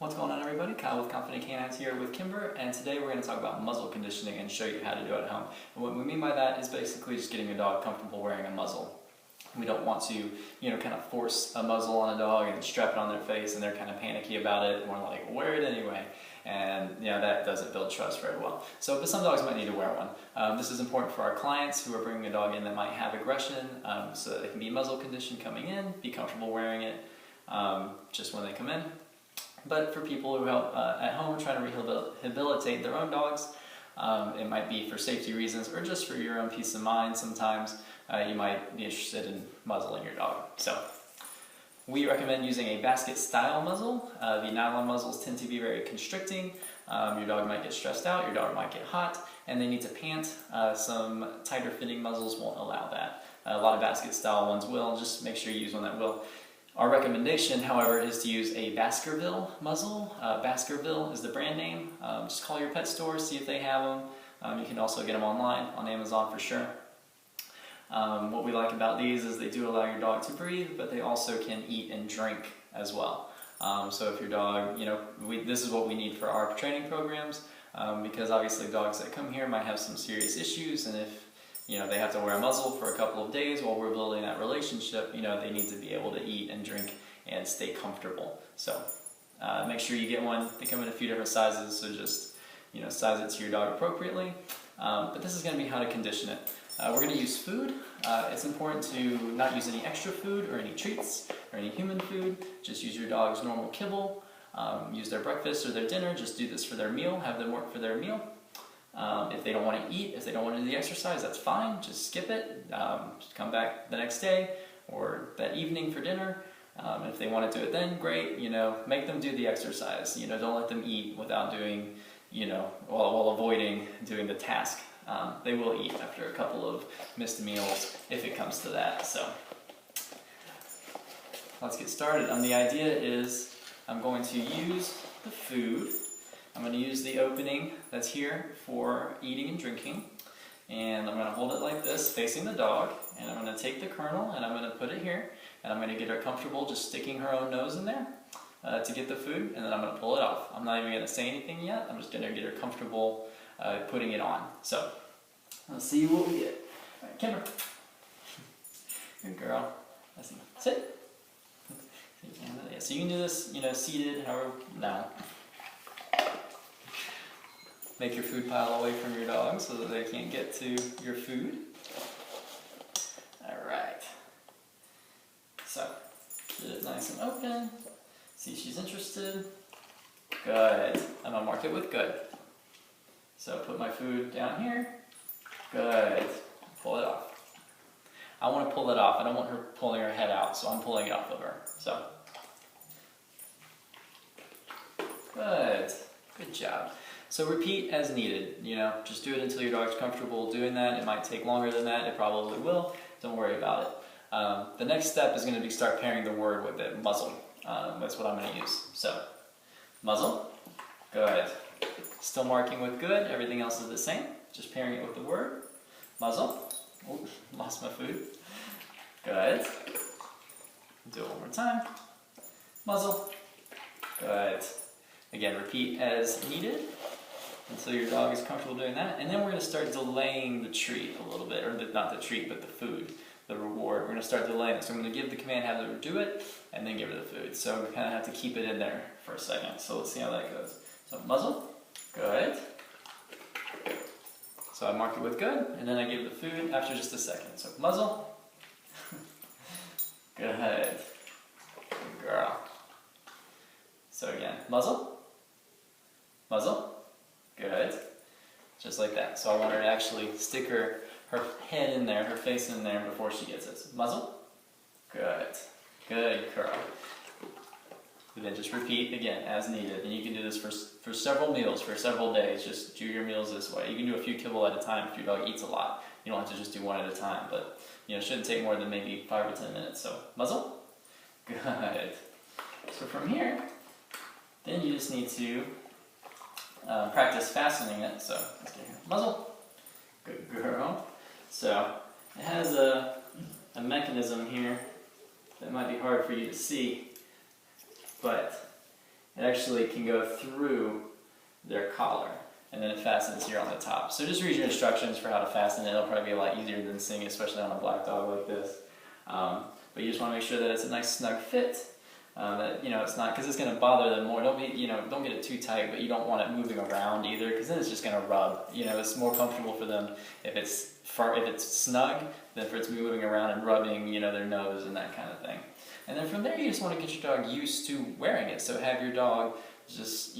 What's going on, everybody? Kyle with Confident Canines here with Kimber, and today we're going to talk about muzzle conditioning and show you how to do it at home. And what we mean by that is basically just getting your dog comfortable wearing a muzzle. We don't want to, kind of force a muzzle on a dog and strap it on their face and they're kind of panicky about it and we're like, wear it anyway. And that doesn't build trust very well. But some dogs might need to wear one. This is important for our clients who are bringing a dog in that might have aggression, so that they can be muzzle conditioned coming in, be comfortable wearing it just when they come in. But for people who help at home trying to rehabilitate their own dogs, it might be for safety reasons or just for your own peace of mind. Sometimes you might be interested in muzzling your dog. So we recommend using a basket style muzzle. The nylon muzzles tend to be very constricting. Your dog might get stressed out, your dog might get hot, and they need to pant. Some tighter fitting muzzles won't allow that. A lot of basket style ones will. Just make sure you use one that will. Our recommendation, however, is to use a Baskerville muzzle. Baskerville is the brand name. Just call your pet store, see if they have them. You can also get them online, on Amazon for sure. What we like about these is they do allow your dog to breathe, but they also can eat and drink as well. So if your dog, this is what we need for our training programs, because obviously dogs that come here might have some serious issues, and if they have to wear a muzzle for a couple of days while we're building that relationship, they need to be able to eat and drink and stay comfortable. So make sure you get one. They come in a few different sizes, so just size it to your dog appropriately. But this is going to be how to condition it. We're going to use food. It's important to not use any extra food or any treats or any human food. Just use your dog's normal kibble. Use their breakfast or their dinner. Just do this for their meal. Have them work for their meal. If they don't want to eat, if they don't want to do the exercise, that's fine. Just skip it. Just come back the next day or that evening for dinner. If they want to do it then, great. Make them do the exercise. Don't let them eat without doing, while avoiding doing the task. They will eat after a couple of missed meals if it comes to that. So let's get started. The idea is I'm going to use the food. I'm going to use the opening that's here for eating and drinking, and I'm going to hold it like this, facing the dog, and I'm going to take the kernel and I'm going to put it here, and I'm going to get her comfortable just sticking her own nose in there to get the food, and then I'm going to pull it off. I'm not even going to say anything yet. I'm just going to get her comfortable putting it on. So let's see what we get. All right, Kimber. Good girl. Let's see. Sit. So you can do this, seated, however. Now. Make your food pile away from your dog so that they can't get to your food. Alright. So, get it nice and open. See if she's interested. Good. I'm going to mark it with good. So put my food down here. Good. Pull it off. I want to pull it off. I don't want her pulling her head out, so I'm pulling it off of her. So. Good. Good job. So repeat as needed, just do it until your dog's comfortable doing that. It might take longer than that, it probably will. Don't worry about it. The next step is going to be start pairing the word with it, muzzle. That's what I'm going to use. So, muzzle, good. Still marking with good, everything else is the same. Just pairing it with the word, muzzle. Ooh, lost my food. Good. Do it one more time. Muzzle, good. Again, repeat as needed until your dog is comfortable doing that. And then we're going to start delaying the treat a little bit, or not the treat, but the food, the reward. We're going to start delaying it. So I'm going to give the command, have her do it, and then give her the food. So we kind of have to keep it in there for a second. So let's see how that goes. So muzzle, good. So I mark it with good, and then I give the food after just a second. So muzzle, good. Good girl. So again, muzzle, muzzle, good, just like that. So I want her to actually stick her head in there, her face in there before she gets it. So muzzle, good, good girl. And then just repeat again as needed. And you can do this for several meals, for several days. Just do your meals this way. You can do a few kibble at a time if your dog eats a lot. You don't have to just do one at a time, but it shouldn't take more than maybe 5 or 10 minutes. So muzzle, good. So from here, then you just need to practice fastening it. So let's get here. Muzzle, good girl. So it has a mechanism here that might be hard for you to see, but it actually can go through their collar, and then it fastens here on the top. So just read your instructions for how to fasten it. It'll probably be a lot easier than seeing, especially on a black dog like this. But you just want to make sure that it's a nice snug fit. That it's not, because it's going to bother them more. Don't get it too tight, but you don't want it moving around either, because then it's just going to rub. It's more comfortable for them if it's snug than if it's moving around and rubbing their nose and that kind of thing. And then from there, you just want to get your dog used to wearing it. So have your dog just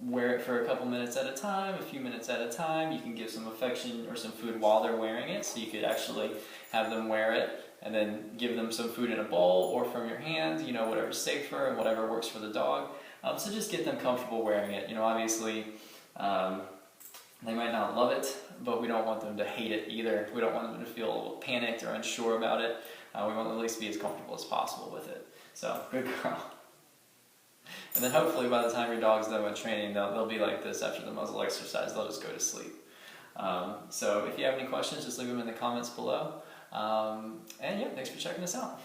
wear it for a couple minutes at a time, a few minutes at a time. You can give some affection or some food while they're wearing it, so you could actually have them wear it and then give them some food in a bowl or from your hand, whatever's safer and whatever works for the dog. So just get them comfortable wearing it. Obviously, they might not love it, but we don't want them to hate it either. We don't want them to feel a little panicked or unsure about it. We want them at least to be as comfortable as possible with it. So, good girl. And then hopefully by the time your dog's done with training, they'll be like this after the muzzle exercise. They'll just go to sleep. So if you have any questions, just leave them in the comments below. And yeah, thanks for checking us out.